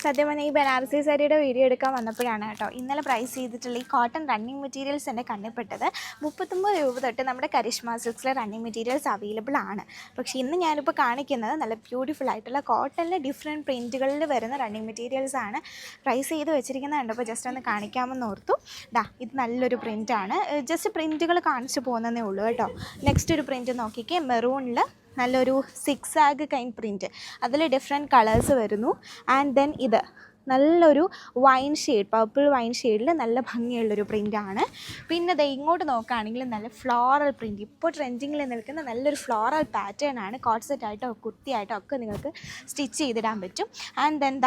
സത്യം പറഞ്ഞാൽ ഈ ബനാറസി സാരിയുടെ വീഡിയോ എടുക്കാൻ വന്നപ്പോഴാണ് കേട്ടോ ഇന്നലെ പ്രൈസ് ചെയ്തിട്ടുള്ള ഈ കോട്ടൺ റണ്ണിങ് മെറ്റീരിയൽസ് എൻ്റെ കണ്ണിൽപ്പെട്ടത്. 39 രൂപ തൊട്ട് നമ്മുടെ കരിഷ്മ സിൽക്സിലെ റണ്ണിങ് മെറ്റീരിയൽസ് അവൈലബിൾ ആണ്. പക്ഷേ ഇന്ന് ഞാനിപ്പോൾ കാണിക്കുന്നത് നല്ല ബ്യൂട്ടിഫുൾ ആയിട്ടുള്ള കോട്ടണിൽ ഡിഫറെൻറ്റ് പ്രിൻറ്റുകളിൽ വരുന്ന റണ്ണിങ് മെറ്റീരിയൽസ് ആണ്. പ്രൈസ് ചെയ്ത് വെച്ചിരിക്കുന്നത് കണ്ടപ്പോൾ ജസ്റ്റ് ഒന്ന് കാണിക്കാമെന്ന് ഓർത്തു. ഇത് നല്ലൊരു പ്രിൻറ്റാണ്. ജസ്റ്റ് പ്രിൻറ്റുകൾ കാണിച്ചു പോകുന്നതേ ഉള്ളൂ കേട്ടോ. നെക്സ്റ്റ് ഒരു പ്രിൻറ്റ് നോക്കിക്കേ, മെറൂണിൽ നല്ലൊരു സിക്സ് ആഗ് കൈൻഡ് പ്രിൻറ്റ്, അതിൽ ഡിഫറെൻറ്റ് കളേഴ്സ് വരുന്നു. ആൻഡ് ദെൻ ഇത് നല്ലൊരു വൈൻ ഷെയ്ഡ്, പർപ്പിൾ വൈൻ ഷെയ്ഡിൽ നല്ല ഭംഗിയുള്ളൊരു പ്രിൻ്റാണ്. പിന്നെ ദേ ഇങ്ങോട്ട് നോക്കുകയാണെങ്കിൽ നല്ല ഫ്ലോറൽ പ്രിൻറ്റ്, ഇപ്പോൾ ട്രെൻഡിങ്ങിൽ നിൽക്കുന്ന നല്ലൊരു ഫ്ലോറൽ പാറ്റേൺ ആണ്. കോട്ട് സെറ്റായിട്ടോ കുർത്തിയായിട്ടോ ഒക്കെ നിങ്ങൾക്ക് സ്റ്റിച്ച് ചെയ്തിടാൻ പറ്റും. ആൻഡ് ദെൻ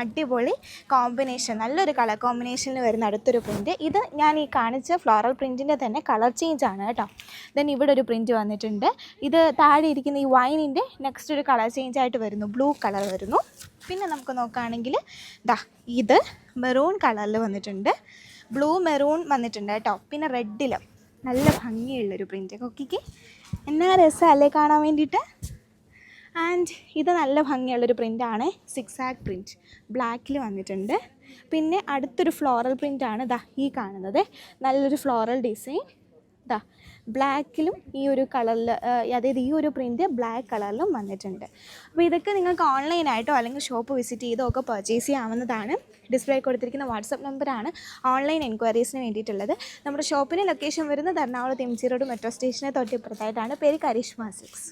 അടിപൊളി കോമ്പിനേഷൻ, നല്ലൊരു കളർ കോമ്പിനേഷനിൽ വരുന്ന അടുത്തൊരു പ്രിൻറ്റ്. ഇത് ഞാൻ ഈ കാണിച്ച ഫ്ലോറൽ പ്രിൻറ്റിൻ്റെ തന്നെ കളർ ചേഞ്ച് ആണ് കേട്ടോ. ദെൻ ഇവിടെ ഒരു പ്രിൻറ്റ് വന്നിട്ടുണ്ട്. ഇത് താഴെ ഇരിക്കുന്ന ഈ വൈനിൻ്റെ നെക്സ്റ്റ് ഒരു കളർ ചേഞ്ച് ആയിട്ട് വരുന്നു, ബ്ലൂ കളർ വരുന്നു. പിന്നെ നമുക്ക് നോക്കുകയാണെങ്കിൽ ഇത് മെറൂൺ കളറിൽ വന്നിട്ടുണ്ട്, ബ്ലൂ മെറൂൺ വന്നിട്ടുണ്ട് കേട്ടോ. പിന്നെ റെഡിൽ നല്ല ഭംഗിയുള്ളൊരു പ്രിൻറ്റ്, നോക്കിക്ക് എന്നാ രസമല്ലേ കാണാൻ വേണ്ടിയിട്ട്. ആൻഡ് ഇത് നല്ല ഭംഗിയുള്ളൊരു പ്രിൻ്റാണ്, സിക്സ് ആഗ് പ്രിൻറ്റ് ബ്ലാക്കിൽ വന്നിട്ടുണ്ട്. പിന്നെ അടുത്തൊരു ഫ്ലോറൽ പ്രിൻ്റാണ് ഈ കാണുന്നത്, നല്ലൊരു ഫ്ലോറൽ ഡിസൈൻ ബ്ലാക്കിലും ഈ ഒരു കളറിൽ, അതായത് ഈ ഒരു പ്രിൻറ്റ് ബ്ലാക്ക് കളറിലും വന്നിട്ടുണ്ട്. അപ്പോൾ ഇതൊക്കെ നിങ്ങൾക്ക് ഓൺലൈനായിട്ടോ അല്ലെങ്കിൽ ഷോപ്പ് വിസിറ്റ് ചെയ്തോ ഒക്കെ പർച്ചേസ് ചെയ്യാവുന്നതാണ്. ഡിസ്പ്ലേ കൊടുത്തിരിക്കുന്ന വാട്സപ്പ് നമ്പറാണ് ഓൺലൈൻ എൻക്വയറീസിന് വേണ്ടിയിട്ടുള്ളത്. നമ്മുടെ ഷോപ്പിൻ്റെ ലൊക്കേഷൻ വരുന്നത് എറണാകുളത്ത് MC റോഡ് മെട്രോ സ്റ്റേഷനെ തൊട്ടിപ്പുറത്തായിട്ടാണ്. പേര് കരിഷ്മ സിൽക്സ്.